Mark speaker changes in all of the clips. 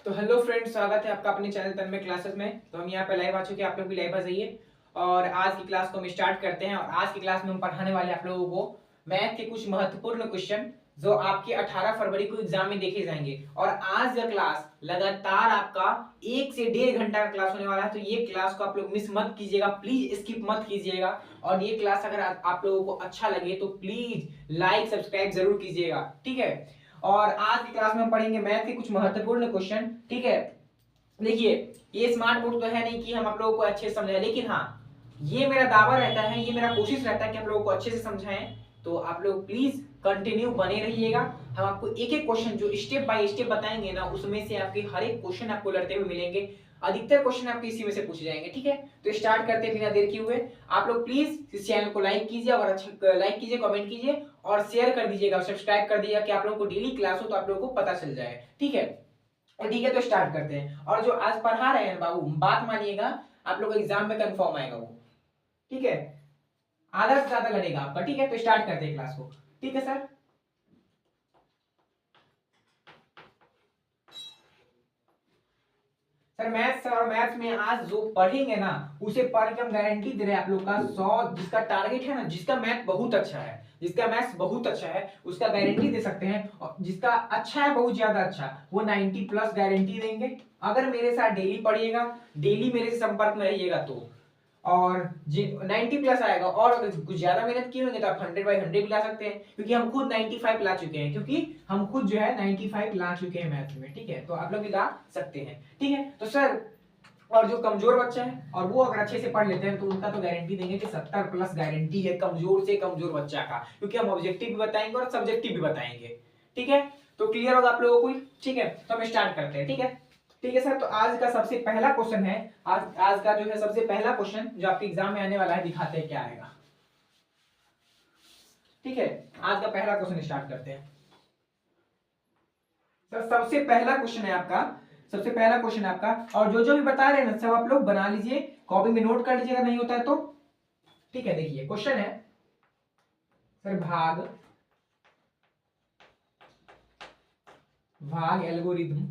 Speaker 1: तो hello friends, स्वागत है आपका अपने चैनल तन्मय क्लासेस में। तो हम यहाँ पे लाइव आ चुके हैं, आप लोग भी लाइव आ जाइए और आज की क्लास को हम स्टार्ट करते हैं। और आज की क्लास में हम पढ़ाने वाले आप लोगों को मैथ के कुछ महत्वपूर्ण क्वेश्चन जो आपके 18 फरवरी को एग्जाम में देखे जाएंगे। और आज का क्लास लगातार आपका 1 से 1.5 घंटा का क्लास होने वाला है, तो ये क्लास को आप लोग मिस मत कीजिएगा, प्लीज स्किप मत कीजिएगा। और ये क्लास अगर आप लोगों को अच्छा लगे तो प्लीज लाइक सब्सक्राइब जरूर कीजिएगा, ठीक है। और आज की क्लास में हम पढ़ेंगे मैथ के कुछ महत्वपूर्ण क्वेश्चन, ठीक है। देखिए, ये स्मार्ट बोर्ड तो है नहीं कि हम आप लोगों को अच्छे से समझाएं, लेकिन हाँ, ये मेरा दावा रहता है, ये मेरा कोशिश रहता है कि आप लोगों को अच्छे से समझाएं। तो आप लोग प्लीज कंटिन्यू बने रहिएगा। हम आपको एक एक क्वेश्चन जो स्टेप बाय स्टेप बताएंगे ना, उसमें से आपके हर एक क्वेश्चन आपको लड़ते हुए मिलेंगे। अधिकतर क्वेश्चन आपके इसी में से पूछे जाएंगे, ठीक है। तो स्टार्ट करते हैं बिना देर किए हुए। आप लोग प्लीज इस चैनल को लाइक कीजिए और अच्छा लाइक कीजिए, कमेंट कीजिए और शेयर कर दीजिएगा और सब्सक्राइब कर दीजिएगा कि आप लोगों को डेली क्लास हो तो आप लोगों को पता चल जाए, ठीक है। और ठीक है, तो स्टार्ट करते हैं। और जो आज पढ़ा रहे हैं बाबू, बात मानिएगा, आप लोग एग्जाम में कंफर्म आएगा वो, ठीक है। आधा से ज्यादा लड़ेगा आपका, ठीक है। तो स्टार्ट करते हैं क्लास को, ठीक है सर। सर मैथ्स और मैथ्स में आज जो पढ़ेंगे ना, उसे पढ़ के हम गारंटी दे रहे हैं आप लोग का 100, जिसका टारगेट है ना, जिसका मैथ बहुत अच्छा है, जिसका मैथ्स बहुत अच्छा है, उसका गारंटी दे सकते हैं। और जिसका अच्छा है, बहुत ज्यादा अच्छा, वो 90 प्लस गारंटी देंगे। अगर मेरे साथ डेली पढ़िएगा, डेली मेरे से संपर्क में रहिएगा तो। और 90 प्लस आएगा। और अगर कुछ ज्यादा मेहनत किए होंगे तो आप 100/100 भी ला सकते हैं, क्योंकि हम खुद 95 ला चुके हैं, क्योंकि हम खुद जो है 95 ला चुके हैं मैथ्स में, ठीक है। तो आप लोग भी ला सकते हैं, ठीक है। तो सर, और जो कमजोर बच्चा है और वो अगर अच्छे से पढ़ लेते हैं तो उनका तो गारंटी देंगे कि 70 प्लस गारंटी है कमजोर से कमजोर बच्चा का, क्योंकि हम ऑब्जेक्टिव भी बताएंगे और सब्जेक्टिव भी बताएंगे, ठीक है। तो क्लियर होगा आप लोगों को, ठीक है। तो हम स्टार्ट करते हैं, ठीक है। ठीक है सर, तो आज का सबसे पहला क्वेश्चन है, आज का जो है सबसे पहला क्वेश्चन जो आपके एग्जाम में आने वाला है, दिखाते हैं क्या आएगा, ठीक है। आज का पहला क्वेश्चन स्टार्ट करते हैं। सर सबसे पहला क्वेश्चन है आपका, सबसे पहला क्वेश्चन है आपका। और जो जो भी बता रहे हैं ना, सब आप लोग बना लीजिए, कॉपी में नोट कर लीजिएगा, नहीं होता है तो, ठीक है। देखिए क्वेश्चन है सर, भाग भाग एल्गोरिथम,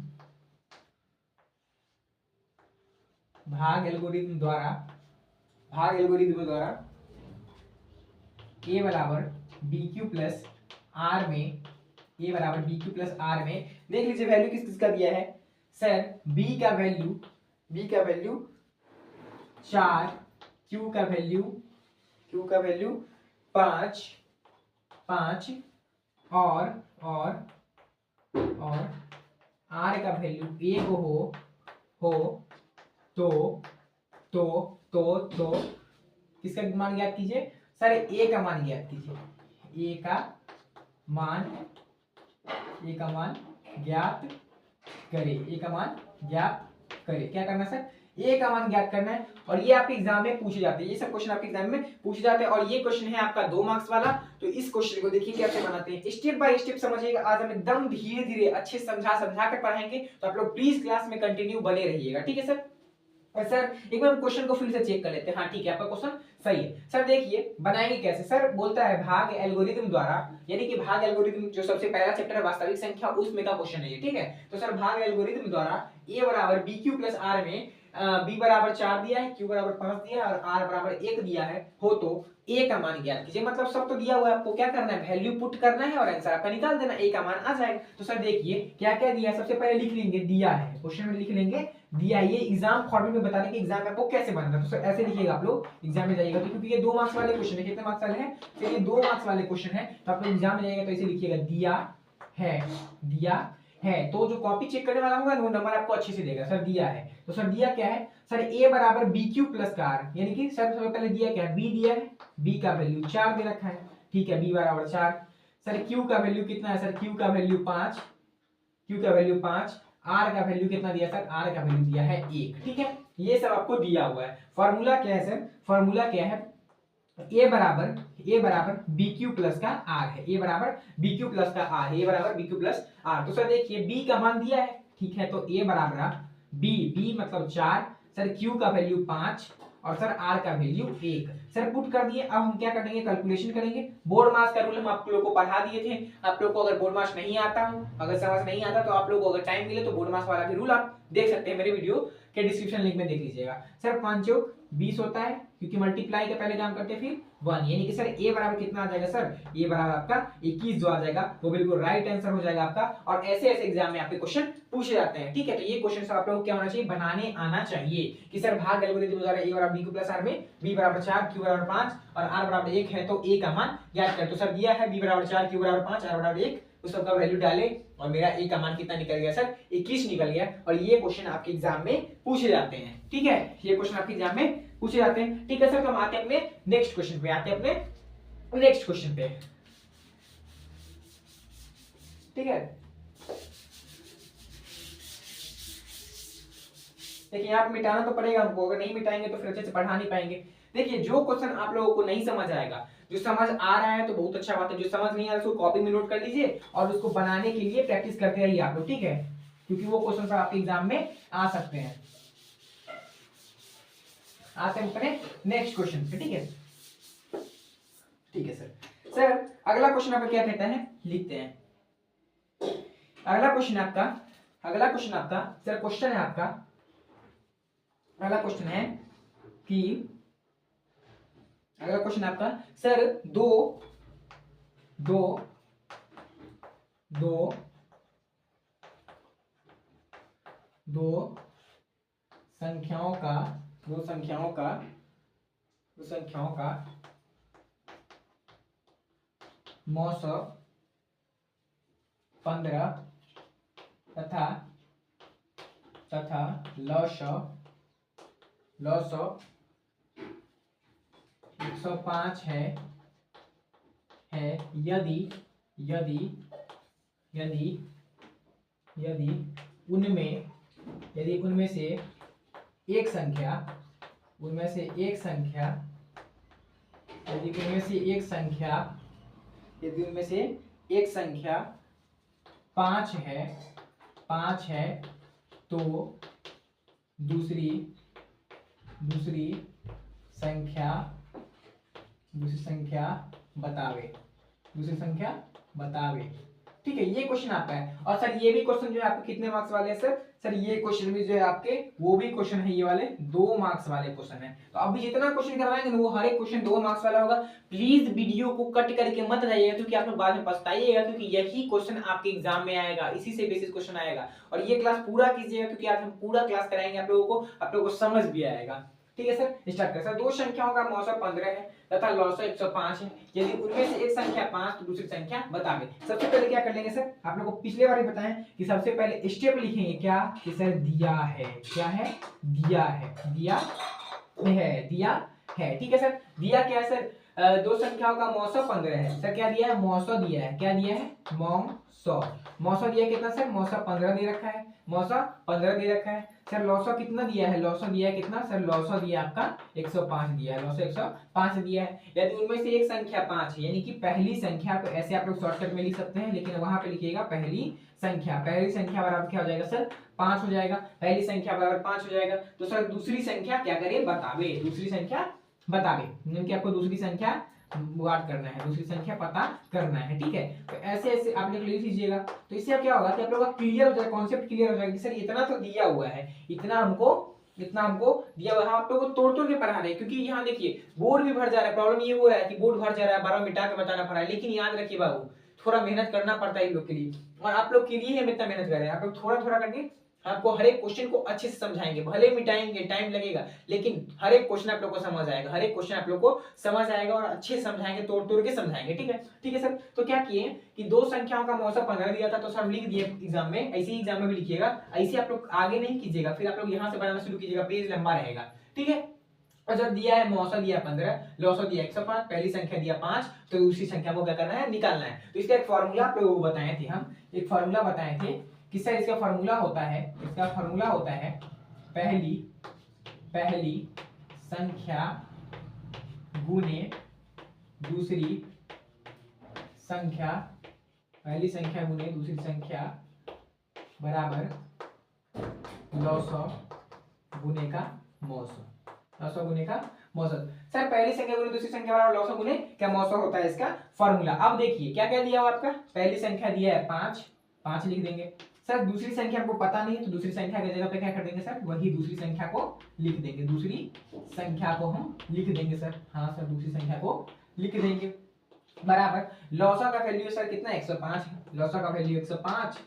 Speaker 1: भाग एल्गोरिथम द्वारा, भाग एल्गोरिथम द्वारा a बराबर बी क्यू प्लस आर में, a बराबर बी क्यू प्लस आर में, देख लीजिए वैल्यू किस किस का दिया है सर। b का वैल्यू, b का वैल्यू 4, q का वैल्यू, q का वैल्यू 5 5 और r का वैल्यू 1 हो तो तो किसका मान ज्ञात कीजिए सर, a का मान ज्ञात कीजिए, a का मान ज्ञात करें, a का मान ज्ञात करें। क्या करना है सर, a का मान ज्ञात करना है। और ये आपके एग्जाम में पूछे जाते हैं, ये सब क्वेश्चन आपके एग्जाम में पूछे जाते हैं। और ये क्वेश्चन है आपका 2 मार्क्स वाला। तो इस क्वेश्चन को देखिए कैसे बनाते हैं, स्टेप बाय स्टेप समझिएगा। आज हम एकदम धीरे धीरे अच्छे समझा कर पढ़ाएंगे, तो आप लोग प्लीज क्लास में कंटिन्यू बने रहिएगा, ठीक है सर। और सर एक बार हम क्वेश्चन को फिर से चेक कर लेते हैं। हाँ ठीक है, आपका क्वेश्चन सही है सर। देखिए बनाएंगे कैसे सर, बोलता है भाग एल्गोरिथम द्वारा, यानी कि भाग एल्गोरिथम जो सबसे पहला चैप्टर है वास्तविक संख्या, उसमें का क्वेश्चन है ये, ठीक है। तो सर भाग एल्गोरिथम द्वारा a बराबर बी क्यू प्लस आर में b बराबर 4 दिया है, q बराबर 5 दिया है और r बराबर 1 दिया है, हो तो a का मान ज्ञात कीजिए। मतलब सब तो दिया हुआ है, आपको क्या करना है, वैल्यू पुट करना है और आंसर आपका निकाल देना, a का मान आ जाएगा। तो सर देखिए क्या क्या दिया है, सबसे पहले लिख लेंगे दिया है, क्वेश्चन में लिख लेंगे दिया, ये एग्जाम फॉर्मेट में बता दें कि एग्जाम में आपको कैसे बनना है। तो सर ऐसे लिखिएगा आप लोग एग्जाम में जाइएगा, तो क्योंकि ये 2 मार्क्स वाले क्वेश्चन है, कितने मार्क्स वाले हैं, तो ये 2 मार्क्स वाले क्वेश्चन है। तो आप लोग एग्जाम में जाइएगा तो ऐसे लिखिएगा दिया है। तो जो कॉपी चेक करने वाला होगा वो नंबर आपको अच्छे से देगा। सर दिया है, तो सर दिया क्या है सर, a बराबर बी क्यू प्लस का आर, यानी कि सर सबसे पहले दिया क्या है, b दिया है, b का वैल्यू 4 दे रखा है, ठीक है, b बराबर 4। सर q का वैल्यू कितना है सर, q का वैल्यू 5, q का वैल्यू 5, r का वैल्यू कितना दिया सर, r का वैल्यू दिया है 1, ठीक है। ये सब आपको दिया हुआ है। फार्मूला क्या है सर, फार्मूला क्या है, a बराबर बी क्यू प्लस का आर है, a बराबर बी क्यू प्लस का आर है, a बराबर बी क्यू प्लस आर। तो सर देखिए b का मान दिया है, ठीक है, तो a बराबर b मतलब 4, सर q का वैल्यू 5 और सर आर का वैल्यू 1। सर पुट कर दिए। अब हम क्या करेंगे, कैलकुलेशन करेंगे। बोर्ड मास का रूल हम आप लोगों को पढ़ा दिए थे। आप लोगों को अगर बोर्ड मास नहीं आता हो, अगर समझ नहीं आता, तो आप लोगों को अगर टाइम मिले तो बोर्ड मास वाला भी रूल आप देख सकते हैं, मेरे वीडियो के डिस्क्रिप्शन लिंक में देख लीजिएगा। सर 5 चौक 20 होता है, क्योंकि मल्टीप्लाई का पहले काम करते हैं फिर 1, यानी कि सर ए बराबर कितना आ जाएगा सर, ए बराबर आपका 21 जो आ जाएगा वो बिल्कुल राइट आंसर हो जाएगा आपका। और ऐसे ऐसे एग्जाम में आपके क्वेश्चन पूछे जाते हैं, ठीक है। तो ये क्वेश्चन सब आप लोगों को क्या होना चाहिए, बनाने आना चाहिए कि सर भाग एल्गोरिथम द्वारा ए बराबर बी को प्लस आर में बी बराबर 4 क्यू बराबर 5 और आर बराबर 1 है तो ए का मान ज्ञात कर। तो सर दिया है बी बराबर 4 क्यू बराबर 5 आर बराबर 1, उस सबका वैल्यू डाले और मेरा ए का मान कितना निकल गया सर, 21 निकल गया। और ये क्वेश्चन आपके एग्जाम में पूछे जाते हैं, ठीक है। ये क्वेश्चन आपके एग्जाम में पूछे जाते हैं, ठीक है सर। तो हम आते हैं अपने नेक्स्ट क्वेश्चन पे, आते हैं अपने नेक्स्ट क्वेश्चन पे, ठीक है। देखिए यहाँ पे मिटाना तो पड़ेगा हमको, अगर नहीं मिटाएंगे तो फिर अच्छे से पढ़ा नहीं पाएंगे। देखिए जो क्वेश्चन आप लोगों को नहीं समझ आएगा, जो समझ आ रहा है तो बहुत अच्छा बात है, जो समझ नहीं आ रहा है उसको कॉपी में नोट कर लीजिए और उसको बनाने के लिए प्रैक्टिस करते रहिए आप लोग, ठीक है, क्योंकि वो क्वेश्चन आपके एग्जाम में आ सकते हैं। आते हैं अपने नेक्स्ट क्वेश्चन पे, ठीक है, ठीक है सर। सर अगला क्वेश्चन आपका क्या कहता है, लिखते हैं। अगला क्वेश्चन आपका सर क्वेश्चन है आपका, अगला क्वेश्चन है कि अगला क्वेश्चन आपका सर दो संख्याओं का मौसम 15 तथा लौसव 105 है यदि उनमें से एक संख्या पांच है तो दूसरी संख्या बतावे, ठीक है। ये क्वेश्चन आपका है। और सर ये भी क्वेश्चन जो है आपके कितने मार्क्स वाले हैं सर ये क्वेश्चन भी जो है आपके वो भी क्वेश्चन है, ये वाले 2 मार्क्स वाले क्वेश्चन है। तो अभी जितना क्वेश्चन करवाएंगे ना वो हर एक क्वेश्चन 2 मार्क्स वाला होगा। प्लीज वीडियो को कट करके मत जाइएगा, क्योंकि आप लोग बाद में पछताइएगा, क्योंकि यही क्वेश्चन आपके एग्जाम में आएगा, इसी से बेसिस क्वेश्चन आएगा। और ये क्लास पूरा कीजिएगा, क्योंकि आज हम पूरा क्लास कराएंगे आप लोगों को समझ भी आएगा, ठीक है सर। स्टार्ट कर। सर दो संख्याओं का मौसम 15 है तथा लौसव 105 है, यदि उनमें से एक संख्या 5 तो दूसरी संख्या बतावे। सबसे पहले क्या कर लेंगे सर, आप लोगों को पिछले बार ही बताएं कि सबसे पहले स्टेप लिखेंगे क्या, कि सर दिया है, क्या है, दिया है, ठीक है सर। दिया क्या है सर, दो संख्याओं का मौसम 15 है। सर क्या दिया है, मौसम दिया है, क्या दिया है, मौसम दिया कितना सर, मौसम 15 दे रखा है, सर लौसव कितना दिया है, लौसव दिया है कितना सर, लौसव दिया आपका 105 दिया है, लौसव 105 दिया है। यदि उनमें से एक संख्या 5 है, यानी कि पहली संख्या को ऐसे आप लोग शॉर्टकट में लिख सकते हैं, लेकिन वहां पे लिखिएगा पहली संख्या बराबर क्या हो जाएगा सर, 5 हो जाएगा। पहली संख्या बराबर 5 हो जाएगा, तो सर दूसरी संख्या क्या करे, बतावे, आपको दूसरी संख्या बात करना है, दूसरी संख्या पता करना है, ठीक है। तो ऐसे ऐसे आप लोग लिख लीजिएगा। तो इससे क्या होगा कि आप लोगों का क्लियर हो जाएगा, कॉन्सेप्ट क्लियर हो जाएगा कि सर इतना तो दिया हुआ है, इतना हमको दिया हुआ है, आप लोगों को तोड़ के पढ़ा रहे हैं। क्योंकि यहाँ देखिए बोर्ड भी भर जा रहा है, प्रॉब्लम ये हो रहा है कि बोर्ड भर जा रहा है, बार मिटा के बताना पड़ रहा है। लेकिन याद रखिए बाबू, थोड़ा मेहनत करना पड़ता है इन लोग के लिए, और आप लोग के लिए हम इतना मेहनत कर रहे हैं। आप लोग थोड़ा करके आपको हर एक क्वेश्चन को अच्छे से समझाएंगे, भले मिटाएंगे, टाइम लगेगा, लेकिन हर एक क्वेश्चन आप लोग को समझ आएगा, और अच्छे से समझाएंगे, तोड़ के समझाएंगे, ठीक है सर। तो क्या किए कि दो संख्याओं का मौसम 15 दिया था, तो सर लिख दिए एग्जाम में, ऐसे ही एग्जाम में भी लिखिएगा, ऐसे आप लोग आगे नहीं कीजिएगा, फिर आप लोग यहाँ से बनाना शुरू कीजिएगा, पेज लंबा रहेगा, ठीक है। और जब दिया है मौसम दिया 15, लौसव दिया 105, पहली संख्या दिया 5, तो दूसरी संख्या को क्या करना है, निकालना है। तो इसका एक फॉर्मूला आप लोगों को बताए थे, हम एक फॉर्मूला बताए थे कि सर इसका फॉर्मूला होता है पहली संख्या गुने दूसरी संख्या, बराबर लौसव गुने का मौसम, लॉसो गुने का मौसम। सर पहली संख्या गुने दूसरी संख्या बराबर लॉसो गुने क्या मौसम होता है इसका फॉर्मूला। अब देखिए क्या क्या दिया हुआ आपका, पहली संख्या दिया है 5, 5 लिख देंगे। सर दूसरी संख्या आपको पता नहीं है तो दूसरी संख्या की जगह पे क्या कर देंगे सर, वही दूसरी संख्या को लिख देंगे, दूसरी संख्या को हम लिख देंगे सर। हाँ सर दूसरी संख्या को लिख देंगे बराबर लॉसा का वैल्यू सर कितना 105 है, लॉसा का वैल्यू 105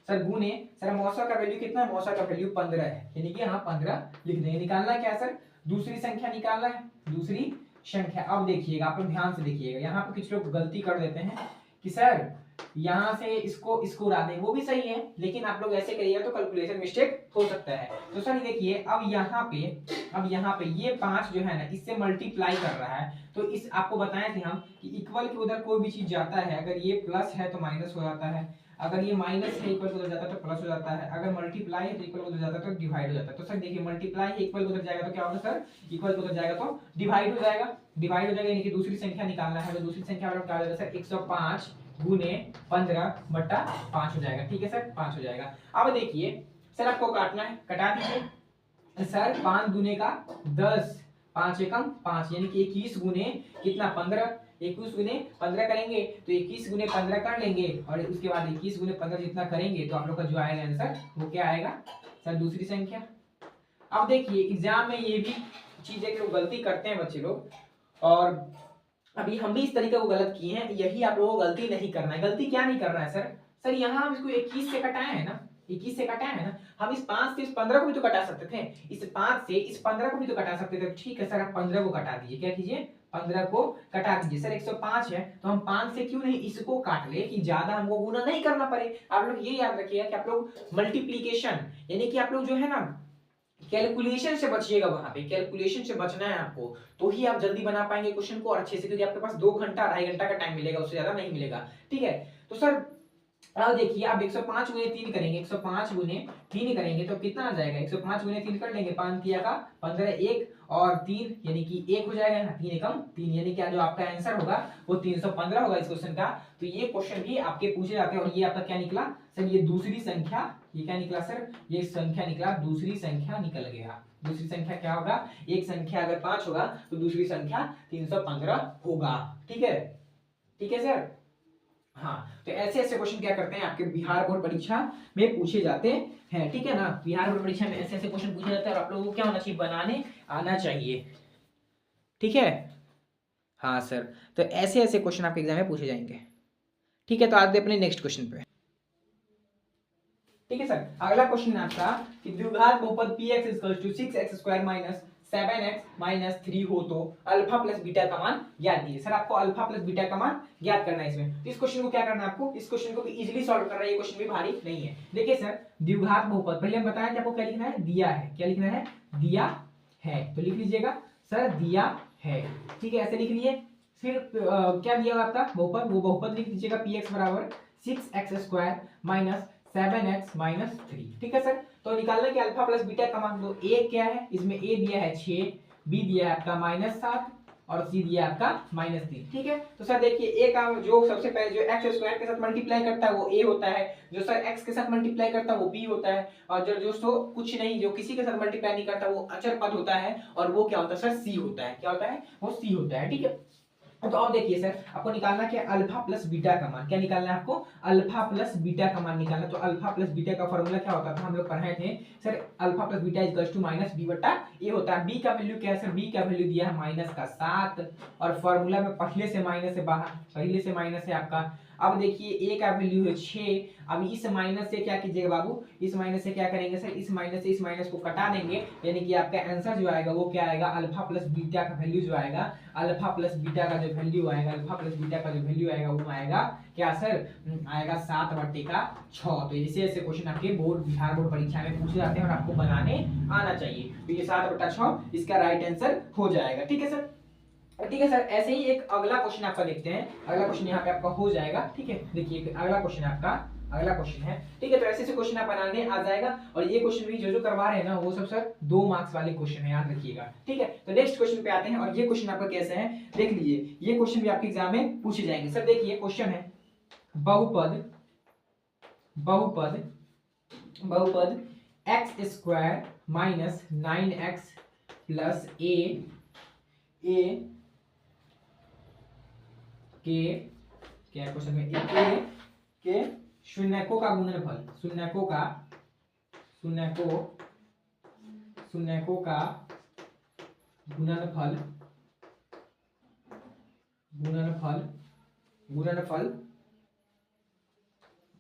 Speaker 1: सर गुने सर मौसा का वैल्यू कितना है, मौसा का वैल्यू 15 है, यानी कि यहाँ 15 लिख देंगे। निकालना क्या है सर, दूसरी संख्या निकालना है, दूसरी संख्या। अब देखिएगा आप लोग ध्यान से देखिएगा, यहाँ पे कुछ लोग गलती कर देते हैं कि सर यहाँ से इसको इसको उड़ा दें, वो भी सही है, लेकिन आप लोग ऐसे करिएगा तो कैलकुलेशन मिस्टेक हो सकता है। तो सर देखिए अब यहाँ पे ये 5 जो है ना इससे मल्टीप्लाई कर रहा है, तो इस आपको बताए थे हम कि इक्वल के उधर कोई भी चीज जाता है, अगर ये प्लस है तो माइनस हो जाता है, अगर ये माइनस है इक्वल उधर जाता है तो प्लस हो जाता है, अगर मल्टीप्लाई है तो इक्वल उधर जाता है तो डिवाइड हो जाता है। तो सर देखिए मल्टीप्लाई इक्वल उधर जाएगा तो क्या होगा सर, इक्वल उधर जाएगा तो डिवाइड हो जाएगा, डिवाइड हो जाएगा, यानी कि दूसरी संख्या निकालना है, तो दूसरी संख्या वाला क्या हो जाएगा सर 105 गुने 15/5 हो जाएगा। ठीक है सर 5 हो जाएगा। अब देखिए सर आपको काटना है, कटा दीजिए सर 5 गुने का 10, 5 एकम 5 यानी कि 21 गुने कितना 15, 21 गुने 15 करेंगे तो 21 गुने 15 कर लेंगे और उसके बाद 21 गुने 15 जितना करेंगे तो आप लोग का जो आएगा आंसर वो क्या आएगा सर दूसरी संख्या। अब देखिए एग्जाम में ये भी चीजें कि लोग गलती करते हैं बच्चे लोग, और अभी हम भी इस तरीके को गलत किए हैं, यही आप लोगों को गलती नहीं करना है। गलती क्या नहीं करना है सर, सर यहाँ हम इसको 21 से कटाए हैं ना, 21 से कटाए हैं ना, हम इस 5 से इस 15 को भी तो कटा सकते थे, इस 5 से इस 15 को भी तो कटा सकते थे। ठीक है सर आप 15 को कटा दीजिए, क्या कीजिए 15 को कटा दीजिए। सर 105 है तो हम 5 से क्यों नहीं इसको काट ले कि ज्यादा हमको गुना नहीं करना पड़े। आप लोग ये याद रखिएगा कि आप लोग मल्टीप्लीकेशन यानी कि आप लोग जो है ना कैलकुलेशन से बचिएगा, वहां पे कैलकुलेशन से बचना है आपको, तो ही आप जल्दी बना पाएंगे क्वेश्चन को और अच्छे से, क्योंकि आपके पास 2 घंटा 2.5 घंटा का टाइम मिलेगा, उससे ज्यादा नहीं मिलेगा। ठीक है तो सर अब देखिए आप 105 गुने 3 करेंगे, 105 गुने 3 करेंगे तो कितना आ जाएगा, 105 गुने 3 कर लेंगे, 5 किया का 15, 1 और 3 यानी कि 1 हो जाएगा, 3 एकम 3 यानी कि जो आपका आंसर होगा वो 315 होगा इस क्वेश्चन का। तो ये क्वेश्चन भी आपके पूछे जाते हैं और ये आपका क्या निकला सर, ये दूसरी संख्या, ये क्या निकला सर, ये संख्या निकला, दूसरी संख्या निकल गया। दूसरी संख्या क्या होगा, एक संख्या अगर 5 होगा तो दूसरी संख्या 315 होगा। ठीक है, ठीक है सर। हाँ तो ऐसे ऐसे क्वेश्चन क्या करते हैं आपके बिहार बोर्ड परीक्षा में पूछे जाते हैं। ठीक है ना, बिहार बोर्ड परीक्षा में ऐसे ऐसे क्वेश्चन पूछे जाते हैं और आप लोगों को क्या होना चाहिए, बनाने आना चाहिए। ठीक है हाँ सर, तो ऐसे ऐसे क्वेश्चन आपके एग्जाम में पूछे जाएंगे। ठीक है तो आते अपने नेक्स्ट क्वेश्चन पे। ठीक है सर, अगला क्वेश्चन है आपका कि द्विघात बहुपद px = 6x² - 7x - 3 हो तो अल्फा प्लस बीटा का मान ज्ञात कीजिए। सर आपको अल्फा प्लस बीटा का मान ज्ञात करना है इसमें, तो इस क्वेश्चन को क्या करना है आपको, इस क्वेश्चन को भी इजीली सॉल्व करना है, ये क्वेश्चन भी भारी नहीं है। देखिए सर द्विघात बहुपद पहले हम बताया कि आपको क्या लिखना है, दिया है, क्या लिखना है, दिया है, तो लिख लीजिएगा सर दिया है। ठीक है ऐसे लिख लिए, फिर क्या दिया हुआ आपका बहुपद, वो बहुपद लिख दीजिएगा px = 6x² - 7x - 3। ठीक है सर, तो निकालना कि अल्फा प्लस बीटा का मान, तो a क्या है, इसमें a दिया है 6, b दिया है आपका -7 और c दिया है आपका -3। ठीक है तो सर देखिए a का जो सबसे पहले जो x² के साथ मल्टीप्लाई करता है वो a होता है, जो सर x के साथ मल्टीप्लाई करता है वो b होता है, और जो जो कुछ नहीं, जो किसी के साथ मल्टीप्लाई नहीं करता वो अचर पद होता है, और वो क्या होता है सर c होता है, क्या होता है वो c होता है। ठीक है तो अब देखिए सर आपको निकालना क्या, अल्फा प्लस बीटा का मान, क्या निकालना है आपको, अल्फा प्लस बीटा का मान निकालना। तो अल्फा प्लस बीटा का फॉर्मूला क्या होता था, हम लोग पढ़े थे sir, alpha plus beta = -b/a होता है। b का वैल्यू क्या है सर, b का वैल्यू दिया है -7 और फॉर्मूला में पहले से माइनस है, बाहर पहले से माइनस है आपका। अब देखिए a का वैल्यू है 6, अब इस माइनस से क्या कीजिएगा बाबू, इस माइनस से क्या करेंगे सर, इस माइनस से इस माइनस को कटा देंगे, यानी कि आपका आंसर जो आएगा वो क्या आएगा, अल्फा प्लस बीटा का वैल्यू जो आएगा, अल्फा प्लस बीटा का जो वैल्यू आएगा, अल्फा प्लस बीटा का जो वैल्यू आएगा वो आएगा क्या सर, आएगा 7/6। तो ऐसे ऐसे क्वेश्चन आपके बोर्ड बिहार बोर्ड परीक्षा में पूछे जाते हैं और आपको बनाने आना चाहिए, तो ये 7/6 इसका राइट आंसर हो जाएगा। ठीक है सर, ठीक है सर। ऐसे ही एक अगला क्वेश्चन आपका देखते हैं, अगला क्वेश्चन यहाँ पे आपका हो जाएगा। ठीक है देखिए अगला क्वेश्चन आपका, अगला क्वेश्चन है। ठीक है तो ऐसे ऐसे क्वेश्चन आप बनाने आ जाएगा, और ये क्वेश्चन भी जो जो करवा रहे हैं ना वो सब सर 2 मार्क्स वाले क्वेश्चन है, याद रखिएगा। ठीक है तो नेक्स्ट क्वेश्चन पे आते हैं, और ये क्वेश्चन आपका कैसे है देख लीजिए, ये क्वेश्चन भी आपके एग्जाम में पूछे जाएंगे। सर देखिए क्वेश्चन है बहुपद बहुपद बहुपद x² - 9x प्लस ए के क्या क्वेश्चन में ए के शून्यकों का गुणनफल, शून्यकों का गुणनफल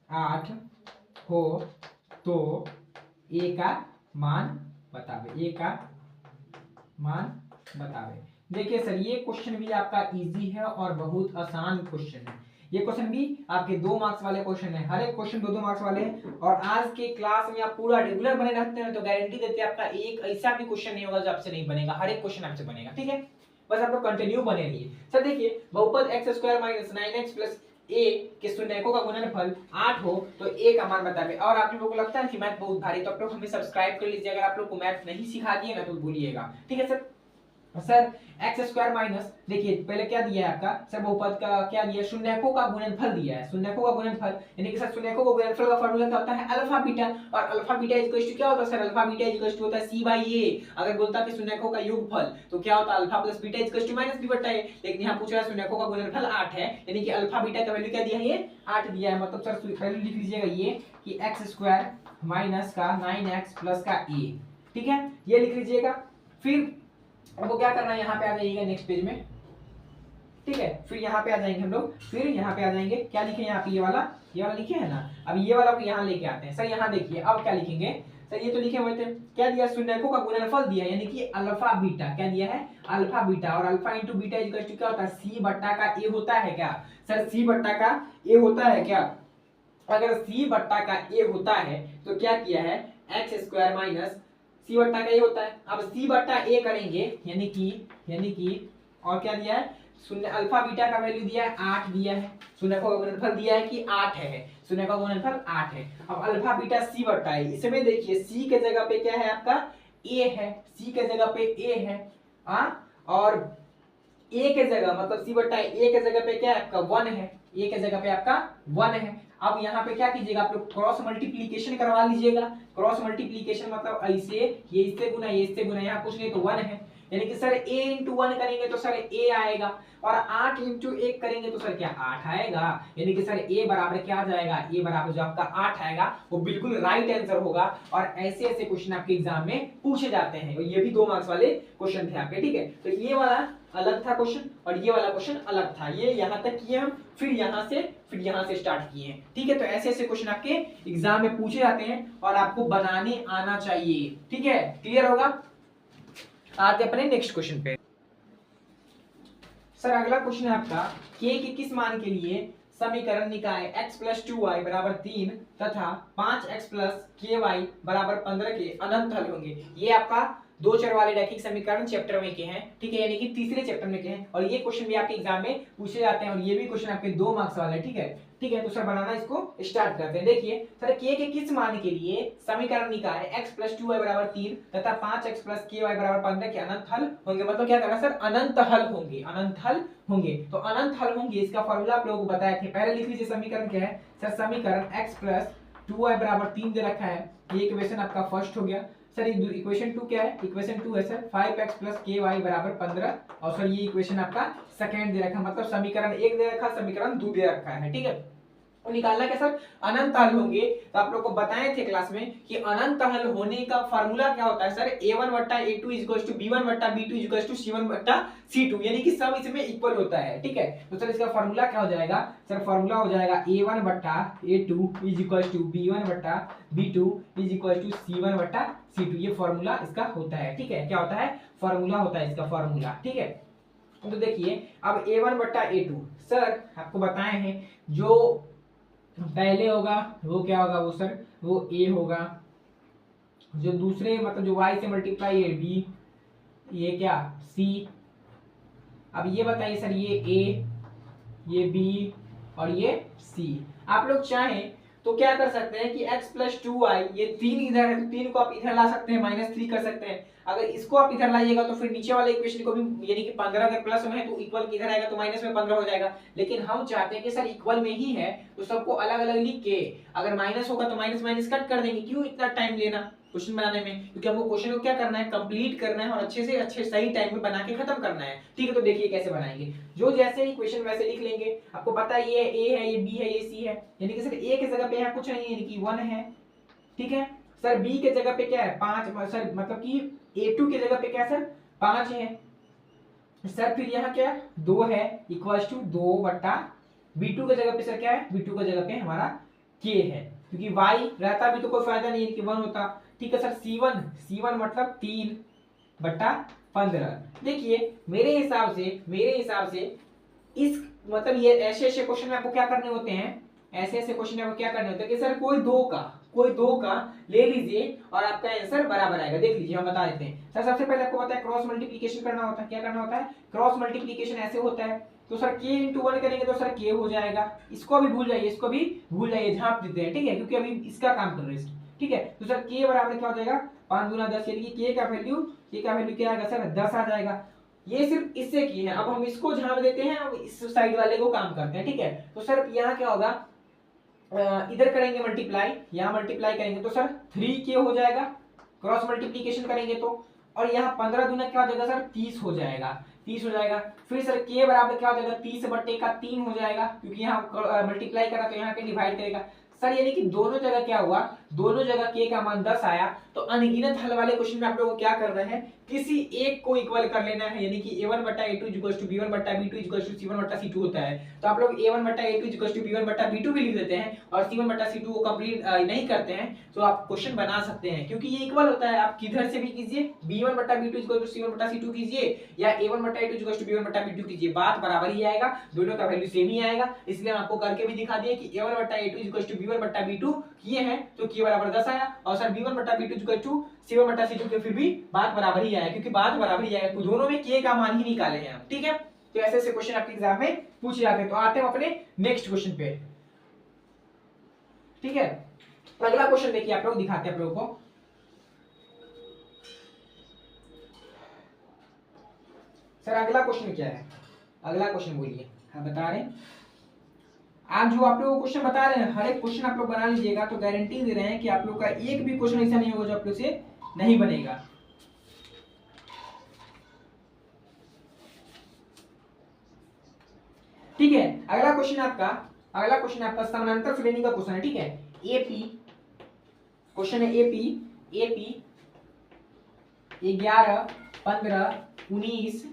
Speaker 1: 8 हो तो ए का मान बतावे। देखिए सर ये क्वेश्चन भी आपका इजी है और बहुत आसान क्वेश्चन है। ये क्वेश्चन भी आपके 2 मार्क्स वाले क्वेश्चन है, हर एक क्वेश्चन 2-2 मार्क्स वाले हैं। और आज के क्लास में आप पूरा रेगुलर बने रहते हैं तो गारंटी देते हैं आपका एक ऐसा भी क्वेश्चन नहीं होगा जो आपसे नहीं बनेगा, हर एक क्वेश्चन आपसे बनेगा। ठीक है, बस आप लोग कंटिन्यू बने रहिए। सर देखिए बहुपद x² - 9x + a के शून्यकों का गुणनफल 8 हो तो a का मान बतावे। और आप लोगों को लगता है कि मैथ बहुत भारी, तो आप लोग हमें सब्सक्राइब कर लीजिए। अगर आप लोग को मैथ नहीं सिखा दिए ना तो बोलिएगा। ठीक है सर x² माइनस, देखिए पहले क्या दिया है आपका सर, बहुपद का क्या दिया, शून्यकों का गुणनफल दिया है। शून्यकों का गुणनफल यानी कि सर शून्यकों का गुणनफल का फार्मूला क्या होता है, अल्फा बीटा। और अल्फा बीटा इक्वल टू क्या होता है sir, alpha beta equal to होता है c/a। अगर बोलता कि शून्यकों का योगफल तो क्या होता है, alpha plus beta equal to minus b/a। लेकिन यहां पूछ रहा है शून्यकों का गुणनफल 8 है, यानी कि अल्फा बीटा का वैल्यू क्या दिया है, ये 8 दिया है। मतलब सर वैल्यू लिख लीजिएगा ये कि x² माइनस का 9x प्लस का a। ठीक है, ये लिख लीजिएगा। फिर हमको क्या करना है, यहाँ पे आ जाइएगा नेक्स्ट पेज में। ठीक है, फिर यहाँ पे आ जाएंगे हम लोग, फिर यहाँ पे आ जाएंगे, क्या लिखे यहाँ पे, ये वाला लिखे है ना। अब ये वाला को यहाँ लेके आते हैं। सर यहाँ देखिए अब क्या लिखेंगे सर, ये तो लिखे हुए थे, क्या दिया, शून्यकों का गुणनफल दिया यानी कि अल्फा बीटा। क्या दिया है, अल्फा बीटा। और alpha into beta equal to क्या होता है, c बट्टा का a होता है क्या सर, c बट्टा का a होता है क्या। अगर c बट्टा का a होता है तो क्या किया है, x² माइनस c बट्टा का a होता है। अब c बट्टा a करेंगे यानी कि और क्या दिया है, शून्य अल्फा बीटा का वैल्यू दिया है 8 दिया है, शून्य का गुणनफल दिया है कि 8 है, शून्य का गुणनफल 8 है। अब अल्फा बीटा c बट्टा है, इसमें देखिए c के जगह पे क्या है आपका a है, c के जगह पे a है और a के जगह मतलब c बट्टा a के जगह पे क्या है आपका 1 है, a के जगह पे आपका 1 है। अब यहाँ पे क्या कीजिएगा, आप लोग क्रॉस मल्टीप्लिकेशन करवा लीजिएगा। क्रॉस मल्टीप्लिकेशन मतलब ऐसे ये इससे गुना ये इससे गुना, यहाँ कुछ नहीं तो 1 है, यानी कि सर a इंटू 1 करेंगे तो सर a आएगा, और 8 इंटू 1 करेंगे तो सर क्या 8 आएगा, यानी कि सर a बराबर क्या आ जाएगा, a बराबर जो आपका 8 आएगा वो बिल्कुल राइट आंसर होगा। और ऐसे ऐसे क्वेश्चन आपके एग्जाम में पूछे जाते हैं, और ये भी 2 मार्क्स वाले क्वेश्चन थे आपके। ठीक है, तो ये वाला अलग था क्वेश्चन और ये वाला क्वेश्चन अलग था, ये यहाँ तक किए हम, फिर यहाँ से स्टार्ट किए हैं। ठीक है, तो ऐसे ऐसे क्वेश्चन आपके एग्जाम में पूछे जाते हैं और आपको बनाने आना चाहिए। ठीक है, क्लियर होगा। आते अपने नेक्स्ट क्वेश्चन पे। सर अगला क्वेश्चन है आपका, k के किस मान के लिए समीकरण निकाय x + 2y = 3 तथा 5x + ky = 15 के अनंत हल होंगे। ये आपका 2 चर वाले रैखिक समीकरण चैप्टर में के हैं। ठीक है, यानी कि तीसरे चैप्टर में के हैं, और ये क्वेश्चन भी आपके एग्जाम में पूछे जाते हैं, और ये भी क्वेश्चन आपके 2 मार्क्स वाला है। ठीक है, तो सर बनाना इसको स्टार्ट करते हैं। देखिए सर k के किस मान के लिए समीकरण निकाय x + 2y = 3 तथा 5x + ky = 15 के अनंत हल होंगे। मतलब क्या करना सर, अनंत हल होंगे। तो अनंत हल होंगे, इसका फार्मूला आप लोगों को बताए थे। पहले लिख लीजिए समीकरण क्या है सर, समीकरण x + 2y = 3 दे रखा है, ये इक्वेशन आपका फर्स्ट हो गया। सर इक्वेशन 2 क्या है, इक्वेशन 2 है सर 5x + ky = 15, और सर ये इक्वेशन आपका सेकंड दे रखा है, मतलब समीकरण 1 दे रखा, समीकरण 2 दे रखा है। ठीक है, और निकालना क्या सर, अनंत हल होंगे। तो आप लोग को बताए थे क्लास में कि अनंत हल होने का फार्मूला क्या होता है सर, a1/a2 = b1/b2 = c1/c2, यानी कि सब इसमें इक्वल होता है। ठीक है, तो सर इसका फार्मूला क्या हो जाएगा सर, फार्मूला हो जाएगा a1/a2 = b1/b2 = c1/c2, ये फार्मूला इसका होता है। ठीक है, क्या होता है, फार्मूला होता है इसका फार्मूला। ठीक है, तो देखिए अब a1/a2 सर आपको बताए हैं, जो पहले होगा वो क्या होगा, वो सर वो a होगा, जो दूसरे मतलब जो y से मल्टीप्लाई है b, ये क्या c। अब ये बताइए सर, ये a, ये b और ये c। आप लोग चाहें तो क्या कर सकते हैं कि x + 2y, ये 3 इधर है तो 3 को आप इधर ला सकते हैं, -3 कर सकते हैं। अगर इसको आप इधर लाइएगा तो फिर नीचे वाले इक्वेशन को भी, यानी कि 15 अगर प्लस में है तो इक्वल किधर आएगा तो माइनस में 15 हो जाएगा। लेकिन हम चाहते हैं कि सर इक्वल में ही है तो सबको अलग अलग लिख के, अगर माइनस होगा तो माइनस माइनस कट कर देंगे, क्यों इतना टाइम लेना क्वेश्चन बनाने में, क्योंकि हमको क्वेश्चन को क्या करना है, कंप्लीट करना है और अच्छे से अच्छे सही टाइम में बना के खत्म करना है। ठीक है, तो देखिए कैसे बनाएंगे, जो जैसे ही क्वेश्चन वैसे लिख लेंगे। आपको पता है ये ए है, ये बी है, ये सी है, यानी कि सर ए की जगह पे यहाँ कुछ नहीं है, यानी कि 1 है। ठीक है सर, बी के जगह पे क्या है 5, सर मतलब कि A2 के जगह पे क्या सर 5 है सर, फिर यहाँ क्या 2 है इक्वल्स टू 2 बट्टा B2 के जगह पे सर क्या है, B2 के जगह पे हमारा K है, क्योंकि Y रहता भी तो कोई फायदा नहीं है कि 1 होता। ठीक है सर, C1 मतलब 3 बट्टा 15। देखिए मेरे हिसाब से इस मतलब ये ऐसे ऐसे क्वेश्चन में आपको क्या करने होते हैं, ऐसे ऐसे क्वेश्चन में आपको क्या करने होते हैं कि सर कोई दो का ले लीजिए और आपका आंसर बराबर आएगा। देख लीजिए हम बता देते हैं सर, सबसे पहले आपको पता है क्रॉस मल्टीप्लिकेशन करना होता है। क्या करना होता है, क्रॉस मल्टीप्लिकेशन ऐसे होता है, तो सर k इंटू 1 करेंगे तो सर k हो जाएगा। इसको भी भूल जाइए, इसको भी भूल जाइए, झांप देते हैं। ठीक है, क्योंकि अभी इसका काम कर रहे हैं। ठीक है, तो सर k बराबर क्या हो जाएगा 5 गुना 10, यानी कि k का वैल्यू क्या आएगा सर 10 आ जाएगा। ये सिर्फ इससे की है, अब हम इसको झांप देते हैं, अब इस साइड वाले को काम करते हैं। ठीक है, तो सर यहाँ क्या होगा, इधर करेंगे मल्टीप्लाई, यहाँ मल्टीप्लाई करेंगे तो सर 3k हो जाएगा, क्रॉस मल्टीप्लिकेशन करेंगे तो, और यहाँ 15 दूना क्या हो जाएगा सर 30 हो जाएगा। फिर सर k बराबर क्या हो जाएगा 30 बट्टे का 3 हो जाएगा, क्योंकि यहाँ मल्टीप्लाई करा तो यहाँ के डिवाइड करेगा सर, यानी कि दोनों जगह क्या हुआ, दोनों जगह k का मान 10 आया। तो अनगिनत हल वाले क्वेश्चन में आप लोगों को क्या करना है, किसी एक को इक्वल कर लेना है, यानी कि a1 बट्टा a2 इक्वल्स टू b1 बट्टा b2 इक्वल्स टू c1 बट्टा c2 होता है। तो आप लोग a1 बट्टा a2 इक्वल्स टू b1 बट्टा b2 भी लिख देते हैं और c1 बट्टा c2 को कंप्लीट नहीं करते हैं तो आप क्वेश्चन बना सकते हैं, क्योंकि ये इक्वल होता है। आप किधर से भी कीजिए, b1 बट्टा b2 इक्वल्स टू c1 बट्टा c2 कीजिए या a1 बट्टा a2 इक्वल्स टू b1 बट्टा b2 कीजिए, बात बराबर ही आएगा, दोनों का वैल्यू सेम ही आएगा। इसलिए हम आपको करके भी दिखा दिए कि a1 बट्टा a2 इक्वल्स टू b1 बट्टा b2 किए हैं तो k बराबर 10 आया, और सर b1 बट्टा b2 इक्वल्स टू c1 बट्टा c2 के फिर भी बात बराबर ही आया, क्योंकि बात बराबर ही आएगा, दोनों में k का मान ही निकाले हैं हम। ठीक है, तो ऐसे ऐसे क्वेश्चन आपके एग्जाम में पूछे जाते हैं। तो आते हैं अपने नेक्स्ट क्वेश्चन पे। ठीक है, अगला क्वेश्चन देखिए, आप लोग दिखाते हैं आप लोगों को। सर अगला क्वेश्चन क्या है, अगला क्वेश्चन बोलिए। हाँ बता रहे हैं, आज जो आप लोग क्वेश्चन बता रहे हैं हर एक क्वेश्चन आप लोग बना लीजिएगा, तो गारंटी दे रहे हैं कि आप लोग का एक भी क्वेश्चन ऐसा नहीं होगा जो आप लोग से नहीं बनेगा। ठीक है, अगला क्वेश्चन आपका समानांतर श्रेणी का क्वेश्चन है। ठीक है, एपी क्वेश्चन है, एपी 11 15 19,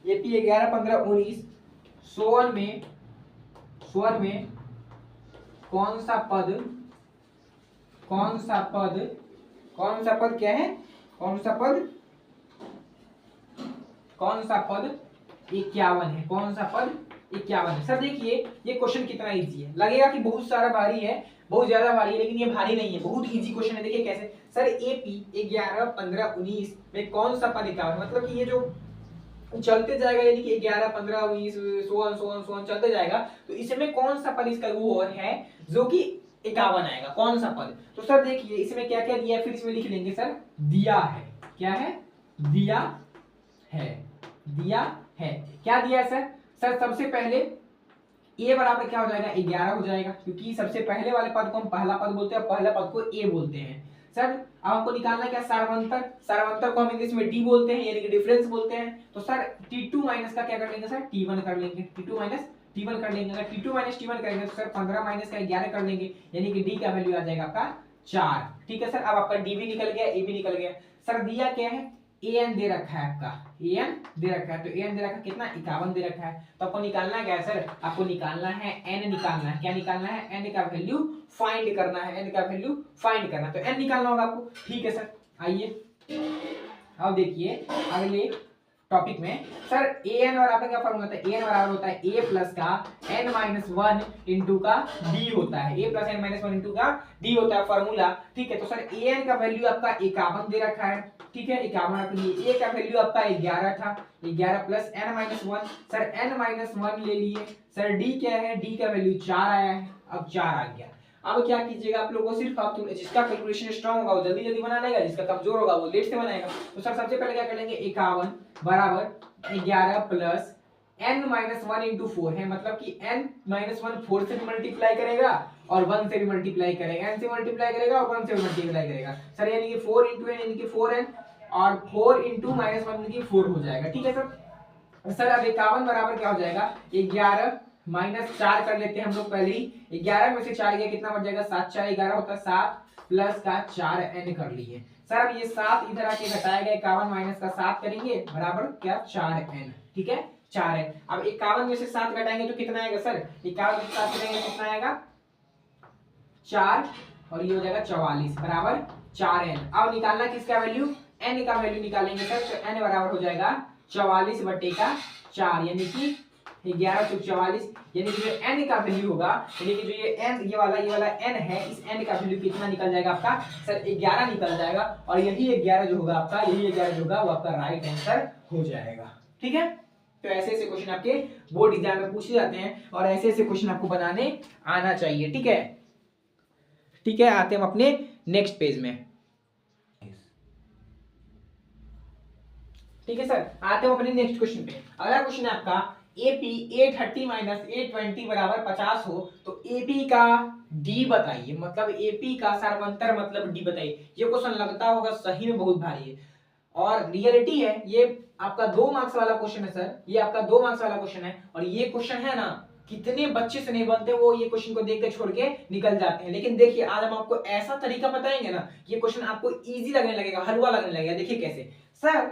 Speaker 1: एपी 11 15 19 सोवन में कौन सा पद क्या है, कौन सा पद 51 है, कौन सा पद 51 है। सर देखिए ये क्वेश्चन कितना इजी है, लगेगा कि बहुत सारा भारी है, बहुत ज्यादा भारी है, लेकिन ये भारी नहीं है, बहुत इजी क्वेश्चन है। देखिए कैसे सर, एपी 11 15 19 में कौन सा पद 51, मतलब कि ये जो चलते जाएगा, यानी कि 11 15 19 सोन चलते जाएगा, तो इसमें कौन सा पद इसका वो है जो कि 51 आएगा, कौन सा पद। तो सर देखिए इसमें क्या क्या दिया है, फिर इसमें लिख लेंगे सर, दिया है, क्या है, दिया है, क्या दिया है सर। सर सबसे पहले a बराबर क्या हो जाएगा 11 हो जाएगा, क्योंकि सबसे पहले वाले पद को हम पहला पद बोलते हैं, पहला पद को a बोलते हैं। सर अब हमको निकालना क्या, सारवंतर को हम इंग्लिश में d बोलते हैं, यानी कि डिफरेंस बोलते हैं। तो सर t2 माइनस का क्या कर लेंगे सर, t1 कर लेंगे, t2 माइनस t1 कर लेंगे। अगर t2 माइनस t1 करेंगे तो सर 15 माइनस का 11 कर लेंगे, यानी कि d का वैल्यू आ जाएगा आपका 4। ठीक है सर, अब आपका d भी निकल गया, a भी निकल गया। सर दिया क्या है, an दे रखा है, आपका an दे रखा है, तो an दे रखा है कितना 51 दे रखा है। तो आपको निकालना क्या है सर, आपको निकालना है n, निकालना है, क्या निकालना है, n का वैल्यू फाइंड करना है, n का वैल्यू फाइंड करना है, तो n निकालना होगा आपको। ठीक है सर, आइए अब देखिए अगले टॉपिक में। सर an बराबर क्या फॉर्मूला होता है, an बराबर होता है a प्लस का n माइनस 1 इंटू का d होता है, a plus n minus 1 into का d होता है फॉर्मूला। ठीक है, तो सर an का वैल्यू आपका 51 दे रखा है। ठीक है, 51 रख लिए, a का वैल्यू आपका 11 था, 11 plus n minus 1, sir n minus 1 ले लिए। सर d क्या है, d का वैल्यू 4 आया है, अब 4 आ गया। अब क्या कीजिएगा आप लोगों को, सिर्फ आप जिसका कैलकुलेशन स्ट्रांग होगा वो जल्दी जल्दी बना लेगा, जिसका कमजोर होगा वो लेट से बनाएगा। तो सर सबसे पहले क्या कर लेंगे, 51 बराबर 11 प्लस n माइनस 1 इंटू 4 है, मतलब कि n माइनस 1 4 से भी मल्टीप्लाई करेगा और 1 से भी मल्टीप्लाई करेगा, n से मल्टीप्लाई करेगा और 1 से भी मल्टीप्लाई करेगा सर, यानी कि 4 इंटू n यानी कि 4n और 4 इंटू माइनस 1 यानी कि 4 हो जाएगा। ठीक है सर अब 51 बराबर क्या हो जाएगा, 11 माइनस 4 कर लेते हैं हम लोग पहले ही, 11 में से 4 गया कितना बच जाएगा, 7 4 11 होता है, 7 प्लस का 4n कर लिए सर। अब ये 7 इधर आके घटाएगा, 51 माइनस का 7 करेंगे बराबर क्या 4n, ठीक है 4n। अब 51 में से 7 घटाएंगे तो कितना आएगा सर, 51 में से 7 घटाएंगे कितना आएगा 4 और ये हो जाएगा 44 बराबर 4n। अब निकालना किसका वैल्यू, n का वैल्यू निकालेंगे सर, तो n बराबर हो जाएगा 44 बटे का 4 यानी कि 11 चौक 44, यानी कि जो n का वैल्यू होगा, यानी कि जो ये n ये वाला n है, इस n का वैल्यू कितना निकल जाएगा आपका सर 11 निकल जाएगा, और यही 11 जो होगा आपका, यही 11 जो होगा वो आपका राइट आंसर हो जाएगा। ठीक है, तो ऐसे ऐसे क्वेश्चन आपके बोर्ड एग्जाम में पूछे जाते हैं और ऐसे ऐसे क्वेश्चन आपको बनाने आना चाहिए। ठीक है, ठीक है, आते हम अपने नेक्स्ट पेज में। ठीक है सर, आते हम अपने नेक्स्ट क्वेश्चन पे। अगला क्वेश्चन है आपका AP 830 माइनस 820 बराबर 50 हो तो AP का D बताइए, मतलब AP का सार्वंतर मतलब D बताइए। ये क्वेश्चन लगता होगा सही में बहुत भारी है और रियलिटी है, ये आपका 2 मार्क्स वाला क्वेश्चन है सर, ये आपका 2 मार्क्स वाला क्वेश्चन है। और ये क्वेश्चन है ना, कितने बच्चे से नहीं बनते, वो ये क्वेश्चन को देख के छोड़ के निकल जाते हैं। लेकिन देखिए आज हम आपको ऐसा तरीका बताएंगे ना, ये क्वेश्चन आपको इजी लगने लगेगा, हलवा लगने लगेगा। देखिए कैसे सर,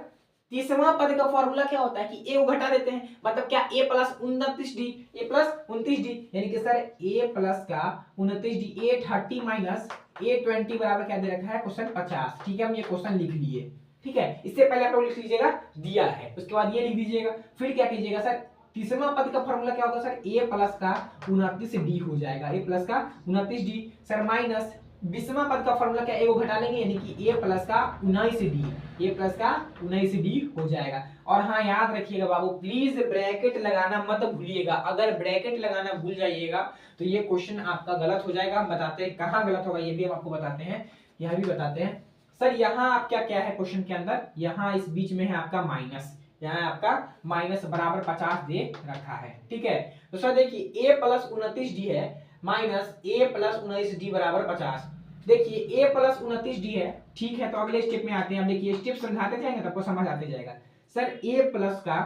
Speaker 1: तीसरा पद का फॉर्मूला क्या होता है कि a को घटा देते हैं, मतलब क्या a plus 29d, a plus 29d, यानी कि सर a प्लस का 29d, 830 माइनस 820 बराबर क्या दे रखा है क्वेश्चन 50। ठीक है, हम ये क्वेश्चन लिख लिए। ठीक है, इससे पहले आप लोग लिख लीजिएगा दिया है, उसके बाद ये लिख दीजिएगा, फिर क्या कीजिएगा सर, तीसरा पद का फॉर्मूला क्या होगा सर, a प्लस का 29d हो जाएगा, a प्लस का 29d सर माइनस 20वां पद का फॉर्मूला क्या, a को घटा लेंगे यानी कि a प्लस का 19d, a प्लस का 19d हो जाएगा। और हाँ याद रखिएगा बाबू, प्लीज ब्रैकेट लगाना मत भूलिएगा, अगर ब्रैकेट लगाना भूल जाइएगा तो ये क्वेश्चन आपका गलत हो जाएगा। हम बताते हैं कहाँ गलत होगा, ये भी हम आपको बताते हैं, यह भी बताते हैं सर। यहाँ आपका क्या है क्वेश्चन के अंदर, यहाँ इस बीच में है आपका माइनस, यहाँ आपका माइनस बराबर 50 दे रखा है। ठीक है, तो सर देखिए a प्लस 29d है माइनस a प्लस 19d बराबर 50। देखिए a प्लस 29d है, ठीक है, तो अगले स्टेप में आते हैं। अब देखिए स्टेप समझाते जाएंगे तो आपको समझ आते जाएगा। सर a प्लस का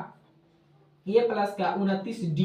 Speaker 1: 29d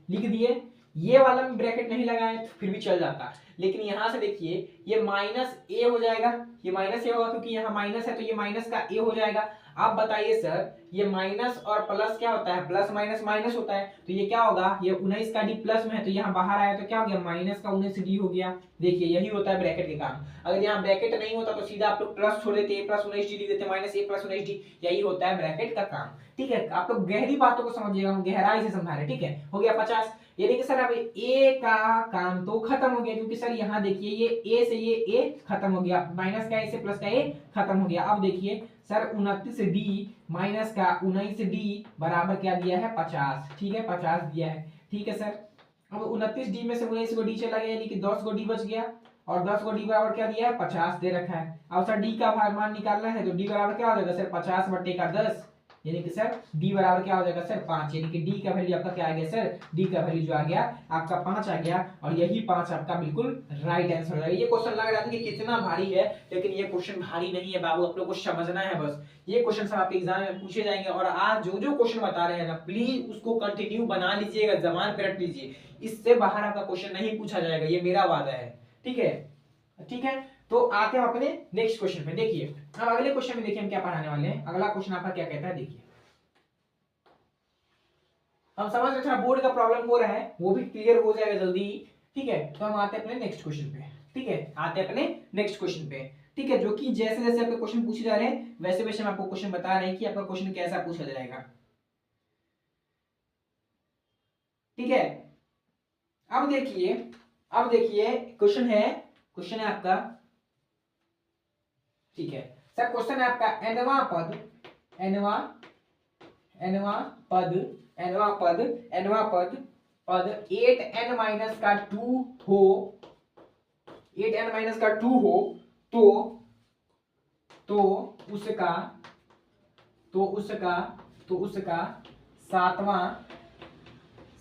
Speaker 1: लिख दिए, ये वाला में ब्रैकेट नहीं लगाए तो फिर भी चल जाता, लेकिन यहां से देखिए ये माइनस a हो जाएगा, ये माइनस a होगा क्योंकि यहाँ माइनस है, तो ये माइनस का a हो जाएगा। आप बताइए सर, ये माइनस और प्लस क्या होता है, प्लस माइनस माइनस होता है, तो ये क्या होगा, ये 19 का d प्लस में है तो यहाँ बाहर आया तो क्या हो गया, माइनस का 19d हो गया। देखिए यही होता है ब्रैकेट के काम, अगर यहाँ ब्रैकेट नहीं होता तो सीधा आप लोग प्लस छोड़ देते, a प्लस 19d लिख देते, माइनस a प्लस 19d, यही होता है ब्रैकेट का काम। ठीक है, आप लोग गहरी बातों को समझिएगा, हम गहराई से समझा रहे। ठीक है, हो गया 50, यानी कि सर अब a का काम तो खत्म हो गया, क्योंकि सर यहाँ देखिए ये a से ये a खत्म हो गया, माइनस का a से प्लस का a खत्म हो गया। अब देखिए सर 29d माइनस का 19d बराबर क्या दिया है 50। ठीक है, 50 दिया है। ठीक है सर, अब 29d में से 19 को d चला गया, यानी कि 10 को d बच गया, और 10 को d बराबर क्या दिया है 50 दे रखा है। अब सर d का मान निकालना है तो d बराबर क्या हो जाएगा सर 50 बटे का 10, यानी कि सर d बराबर क्या हो जाएगा सर 5, यानी कि d का वैल्यू आपका क्या आ गया सर, d का वैल्यू जो आ गया आपका 5 आ गया, और यही 5 आपका बिल्कुल राइट आंसर हो जाएगा। ये क्वेश्चन लग रहा था कि कितना भारी है, लेकिन ये क्वेश्चन भारी नहीं है बाबू, आप लोग को समझना है बस। ये क्वेश्चन सब आपके एग्जाम में पूछे जाएंगे, और आज जो जो क्वेश्चन बता रहे हैं ना, प्लीज उसको कंटिन्यू बना लीजिएगा, जबान पे रख लीजिए, इससे बाहर आपका क्वेश्चन नहीं पूछा जाएगा, ये मेरा वादा है। ठीक है, ठीक है, तो आते हैं अपने नेक्स्ट क्वेश्चन पे। देखिए अब अगले क्वेश्चन में देखिए हम क्या पढ़ाने वाले हैं। अगला क्वेश्चन आपका क्या कहता है, देखिए हम समझ रहे थोड़ा बोर्ड का प्रॉब्लम हो रहा है, वो भी क्लियर हो जाएगा जल्दी ही। ठीक है, तो हम आते हैं अपने नेक्स्ट क्वेश्चन पे। ठीक है, आते हैं अपने नेक्स्ट क्वेश्चन पे। ठीक है, जो कि जैसे जैसे आपके क्वेश्चन पूछे जा रहे हैं वैसे वैसे हम आपको क्वेश्चन बता रहे हैं कि आपका क्वेश्चन कैसा पूछा जाएगा। ठीक है, अब देखिए, अब देखिए क्वेश्चन है आपका। ठीक है सर, क्वेश्चन है आपका nवां पद, nवां पद 8n माइनस का 2 हो 8n माइनस का 2 हो तो उसका सातवां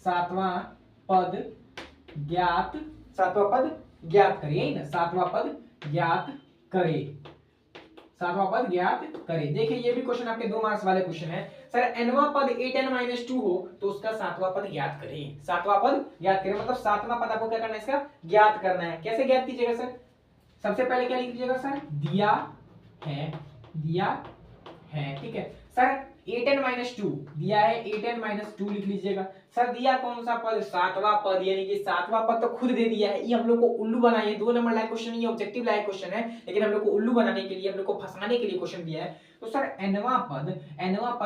Speaker 1: सातवां पद ज्ञात सातवां पद ज्ञात करे, यही ना, सातवां पद ज्ञात करे, सातवां पद ज्ञात करे। देखिए ये भी क्वेश्चन आपके 2 मार्क्स वाले क्वेश्चन है। सर nवां पद 8n-2 हो तो उसका सातवां पद ज्ञात करें, सातवां पद ज्ञात करें, मतलब सातवां पद आपको क्या करना है, इसका ज्ञात करना है। कैसे ज्ञात कीजिएगा सर? सबसे पहले क्या लिख लीजिएगा सर, दिया है, ठीक है सर। 8n-2 दिया है, 8n-2 लिख लीजिएगा सर। दिया कौन सा पद? सातवां पद, यानी कि सातवां पद तो खुद दे दिया है। ये हम लोग को उल्लू बनाइए, 2 नंबर लायक क्वेश्चन, ये ऑब्जेक्टिव लायक क्वेश्चन है, लेकिन हम लोग को उल्लू बनाने के लिए, हम लोग को फंसाने के लिए क्वेश्चन दिया है। तो सर nवां पद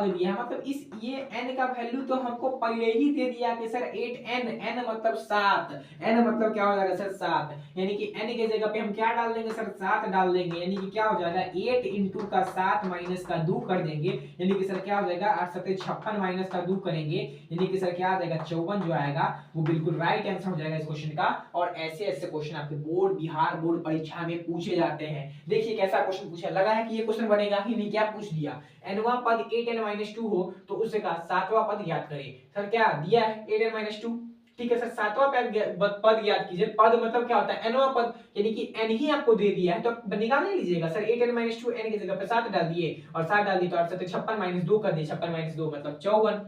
Speaker 1: दिया है, मतलब इस ये n का वैल्यू तो हमको पहले ही दे दिया कि सर 8n, n मतलब 7, n मतलब क्या हो जाएगा सर 7, यानी कि n के जगह पे हम क्या डाल देंगे सर 7 डाल देंगे, यानी कि क्या हो जाएगा 8 इंटू का 7 माइनस का 2 कर देंगे, यानी कि सर क्या हो जाएगा 8 7 56 माइनस का 2 करेंगे, यानी कि सर क्या आ जाएगा 54 जो आएगा वो बिल्कुल राइट आंसर हो जाएगा इस क्वेश्चन का। और ऐसे ऐसे क्वेश्चन आपके बिहार बोर्ड परीक्षा में पूछे जाते हैं। देखिए कैसा क्वेश्चन पूछा, लगा है कि ये क्वेश्चन बनेगा ही नहीं, क्या पूछ दिया, nवां पद 8n-2 हो तो उसका सातवां पद ज्ञात करें। सर क्या दिया है 8n-2, ठीक है सर, सातवां पद ज्ञात कीजिए। पद मतलब क्या होता है, nवां पद, यानी कि n ही आपको दे दिया है तो निकाल नहीं लीजिएगा सर। 8n-2 n की जगह पे 7 डाल दिए और 7 डाल दिए तो 8 56 माइनस 2 कर दिए, 56 माइनस 2 मतलब 54,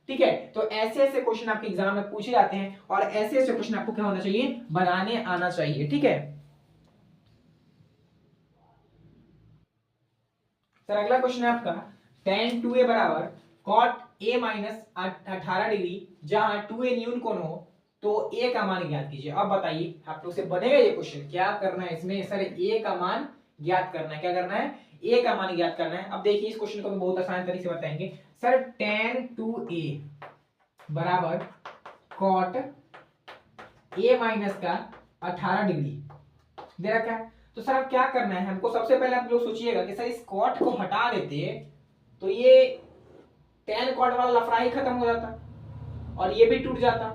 Speaker 1: ठीक है। तो ऐसे ऐसे क्वेश्चन आपके एग्जाम में पूछे जाते हैं और ऐसे ऐसे क्वेश्चन आपको क्या होना चाहिए, बनाने आना चाहिए, ठीक है। सर अगला क्वेश्चन है आपका tan 2a बराबर cot a माइनस 18 डिग्री, जहां 2a न्यून कोण हो तो a का मान ज्ञात कीजिए। अब बताइए आप लोग से बनेगा ये क्वेश्चन, क्या करना है इसमें सर, a का मान ज्ञात करना है। क्या करना है, a का मान ज्ञात करना है। अब देखिए इस क्वेश्चन को हम बहुत आसान तरीके से बताएंगे सर। tan 2a बराबर cot a माइनस का 18 डिग्री दे रखा है। तो सर अब क्या करना है हमको, सबसे पहले आप लोग सोचिएगा कि सर इस कॉट को हटा देते तो ये tan कॉट वाला लफड़ा ही खत्म हो जाता और ये भी टूट जाता।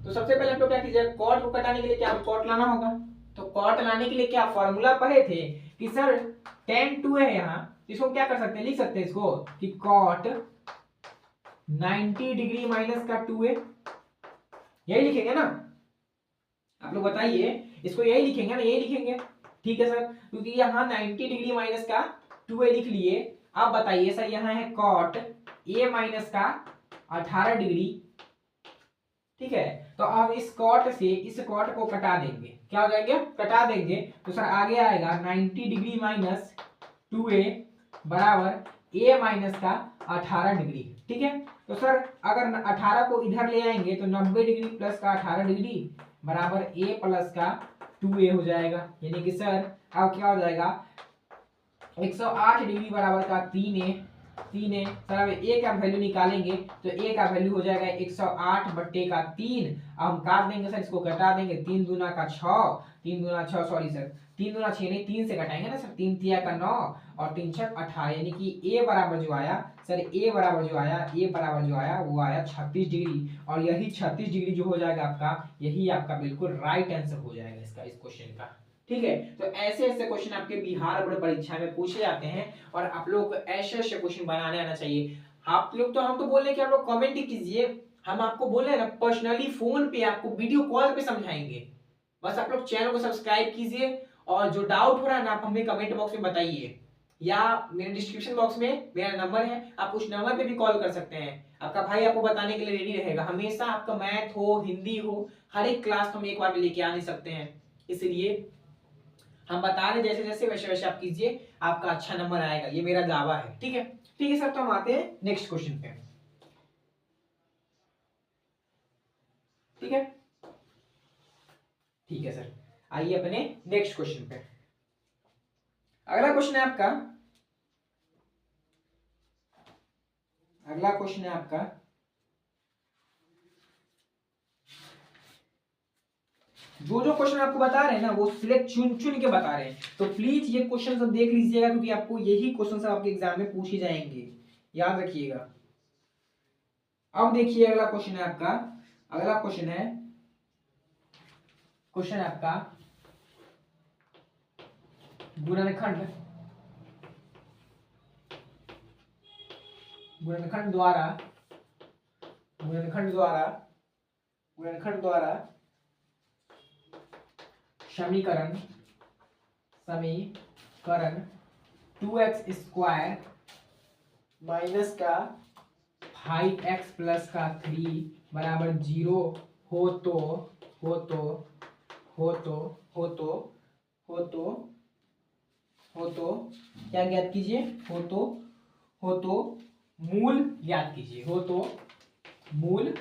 Speaker 1: तो सबसे पहले हम लोग क्या कीजिएगा, कॉट को हटाने के लिए क्या कॉट लाना होगा। तो कॉट लाने के लिए क्या फॉर्मूला पढ़े थे कि सर tan 2 है यहाँ, इसको क्या कर सकते हैं, लिख सकते हैं इसको कि cot 90 डिग्री माइनस का 2a, यही लिखेंगे ना आप लोग, बताइए इसको यही लिखेंगे ना, यही लिखेंगे, ठीक है सर, क्योंकि यहाँ 90 डिग्री माइनस का 2a लिख लिए। अब बताइए सर यहाँ है cot a माइनस का 18 डिग्री, ठीक है। तो अब इस cot से इस cot को कटा देंगे, क्या हो जाएंगे, कटा देंगे, तो सर आगे आएगा 90 डिग्री माइनस 2a बराबर a माइनस का 18 डिग्री, ठीक है। तो सर अगर 18 को इधर ले आएंगे तो 90 डिग्री प्लस का 18 डिग्री बराबर a प्लस का 2a हो जाएगा, यानी कि सर अब क्या हो जाएगा 108 डिग्री बराबर का 3a सर। अब a का वैल्यू निकालेंगे तो a का वैल्यू हो जाएगा 108 बट्टे का 3। अब हम काट देंगे सर, इसको घटा देंगे, 3 दूना का 6, 3 दूना 6 सॉरी सर 3 दूना 6 नहीं, 3 से घटाएंगे ना सर, 3 तिया का 9 और 3 छक 18, यानी कि a बराबर जो आया सर, a बराबर जो आया वो आया 36 डिग्री। और यही 36 डिग्री जो हो जाएगा आपका, यही आपका बिल्कुल राइट आंसर हो जाएगा इसका, इस क्वेश्चन का, ठीक है। तो ऐसे ऐसे क्वेश्चन आपके बिहार बोर्ड परीक्षा में पूछे जाते हैं और आप लोग ऐसे ऐसे क्वेश्चन बनाने आना चाहिए। आप लोग तो, हम तो बोल रहे हैं कि आप लोग कमेंट कीजिए, हम आपको बोल रहे हैं ना पर्सनली फोन पे आपको वीडियो कॉल पे समझाएंगे। बस आप लोग चैनल को सब्सक्राइब कीजिए और जो डाउट हो रहा है ना आप हमें कमेंट बॉक्स में बताइए, या मेरे डिस्क्रिप्शन बॉक्स में मेरा नंबर है, आप उस नंबर पे भी कॉल कर सकते हैं। आपका भाई आपको बताने के लिए रेडी रहेगा हमेशा, आपका मैथ हो हिंदी हो हर एक क्लास हम एक बार में लेके आ नहीं सकते हैं, इसलिए हम बता रहे जैसे जैसे वैसे वैसे आप कीजिए, आपका अच्छा नंबर आएगा, ये मेरा दावा है, ठीक है। ठीक है सर, तो हम आते हैं नेक्स्ट क्वेश्चन पे, ठीक है, ठीक है सर। आइए अपने नेक्स्ट क्वेश्चन पे। अगला क्वेश्चन है आपका, अगला क्वेश्चन है आपका जो जो क्वेश्चन आपको बता रहे हैं ना वो सिलेक्ट चुन चुन के बता रहे हैं, तो प्लीज ये क्वेश्चन सब देख लीजिएगा क्योंकि आपको यही क्वेश्चन सब आपके एग्जाम में पूछे जाएंगे, याद रखिएगा। अब देखिए अगला क्वेश्चन है आपका, अगला क्वेश्चन है आपका गुणनखंड गुणनखंड द्वारा गुणनखंड द्वारा गुणनखंड द्वारा समीकरण समीकरण 2x स्क्वायर माइनस का 5x प्लस का 3 बराबर 0 हो तो हो तो हो तो हो तो हो तो हो तो क्या ज्ञात कीजिए, हो तो मूल ज्ञात कीजिए, हो तो मूल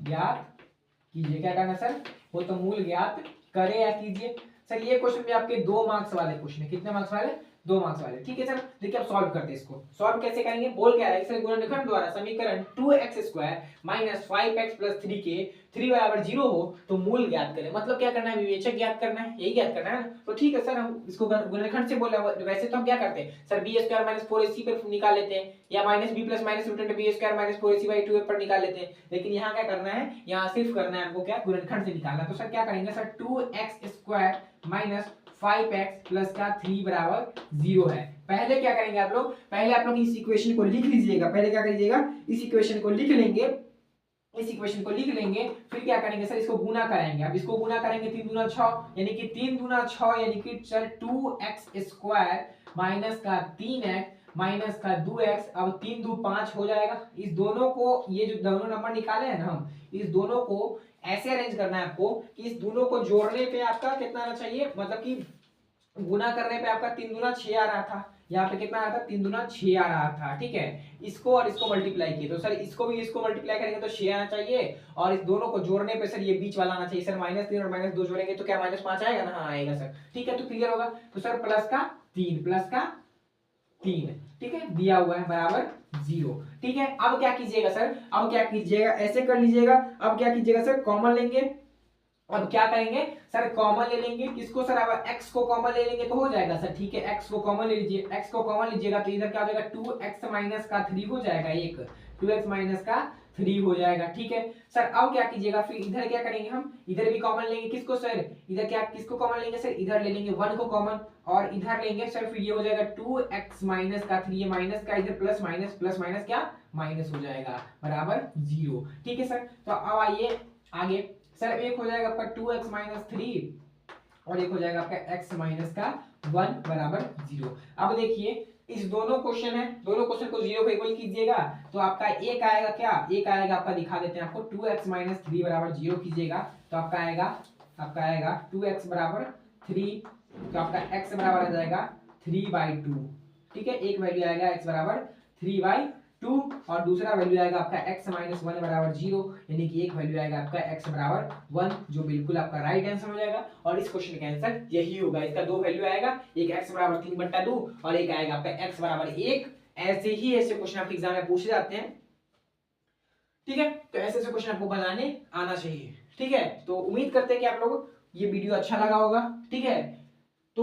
Speaker 1: ज्ञात कीजिए। क्या करना सर, हो तो मूल ज्ञात करे या कीजिए। सर ये क्वेश्चन भी आपके 2 मार्क्स वाले क्वेश्चन है। कितने मार्क्स वाले, 2 मार्क्स वाले। ठीक है सर, देखिए आप सॉल्व करते हैं इसको। सॉल्व कैसे करेंगे, बोल क्या रहा है सर, गुणनखंड द्वारा समीकरण 2x square minus 5x plus 3 के 3 बराबर 0 हो तो मूल ज्ञात करें। मतलब क्या करना है, विवेचक ज्ञात करना है, यही ज्ञात करना है ना। तो ठीक है सर, हम इसको गुणनखंड से बोला। वैसे तो हम क्या करते हैं sir, B square minus 4ac पर निकाल लेते हैं, या minus B plus minus root B square minus 4ac by 2 पर निकाल लेते हैं। लेकिन यहाँ क्या करना है, यहाँ सिर्फ करना है हमको क्या, गुणनखंड से निकालना। तो सर क्या करेंगे sir, 2x square minus 5x plus का 3 बराबर 0 है। पहले क्या करेंगे आप लोग, पहले आप लोग इस इक्वेशन को लिख लीजिएगा। पहले क्या कीजिएगा, इस इक्वेशन को लिख लेंगे, इस इक्वेशन को लिख लेंगे। फिर क्या करेंगे सर, इसको गुना कराएंगे। अब इसको गुना करेंगे 3 दूना 6, यानी कि 3 दूना 6 यानी कि सर 2x स्क्वायर माइनस का 3x माइनस का 2x। अब 3 2 5 हो जाएगा। इस दोनों को, ये जो दोनों नंबर निकाले हैं ना हम, इस दोनों को ऐसे अरेंज करना है आपको कि इस दोनों को जोड़ने पे आपका कितना आना चाहिए, मतलब कि गुना करने पे आपका 3 दूना 6 आ रहा था, यहाँ पे कितना आ रहा था, 3 दूना 6 आ रहा था। ठीक है, इसको और इसको मल्टीप्लाई किए तो सर इसको भी इसको मल्टीप्लाई करेंगे तो 6 आना चाहिए, और इस दोनों को जोड़ने पे सर ये बीच वाला आना चाहिए। सर -3 और -2 जोड़ेंगे तो क्या -5 आएगा ना, हाँ आएगा सर। ठीक है, तो क्लियर होगा। तो सर प्लस का 3 ठीक है, दिया हुआ है बराबर 0। ठीक है, अब क्या कीजिएगा सर, अब क्या कीजिएगा, ऐसे कर लीजिएगा। अब क्या कीजिएगा सर, कॉमन लेंगे। अब क्या करेंगे सर, कॉमन ले लेंगे किसको सर, अब x को कॉमन ले लेंगे तो हो जाएगा सर। ठीक है, x को कॉमन ले लीजिए, x को कॉमन लीजिएगा तो इधर क्या हो जाएगा, 2x माइनस का 3 हो जाएगा, एक 2x माइनस का 3 हो जाएगा। ठीक है सर, अब क्या कीजिएगा, फिर इधर क्या करेंगे हम, इधर भी कॉमन लेंगे किसको सर, इधर क्या किसको कॉमन लेंगे सर, इधर ले लेंगे 1 को कॉमन, और इधर लेंगे सर, फिर ये हो जाएगा 2x माइनस का 3, ये माइनस का इधर प्लस माइनस क्या माइनस हो जाएगा बराबर 0। ठीक है सर, तो अब आइए आगे। सर एक हो जाएगा आपका 2x माइनस 3 और एक हो जाएगा आपका x माइनस का 1 बराबर 0। अब देखिए इस दोनों क्वेश्चन है, दोनों क्वेश्चन को 0 पे इक्वल कीजिएगा तो आपका एक आएगा, क्या एक आएगा आपका, दिखा देते हैं आपको, 2x माइनस 3 बराबर 0 कीजिएगा तो आपका आएगा 2x बराबर 3, तो आपका x बराबर आ जाएगा 3/2। ठीक है, एक वैल्यू आएगा x बराबर 3/2 और दूसरा वैल्यू आएगा आपका x माइनस 1 बराबर 0, यानी कि एक वैल्यू आएगा आपका x बराबर 1, जो बिल्कुल आपका राइट आंसर हो जाएगा। और इस क्वेश्चन का आंसर यही होगा। इसका दो वैल्यू आएगा, एक x बराबर 3/2 और एक आएगा आपका x बराबर 1। ऐसे क्वेश्चन आपके एग्जाम में पूछे जाते हैं। ठीक है, तो ऐसे क्वेश्चन आपको बनाने आना चाहिए। ठीक है, तो उम्मीद करते हैं कि आप लोग ये वीडियो अच्छा लगा होगा। ठीक है,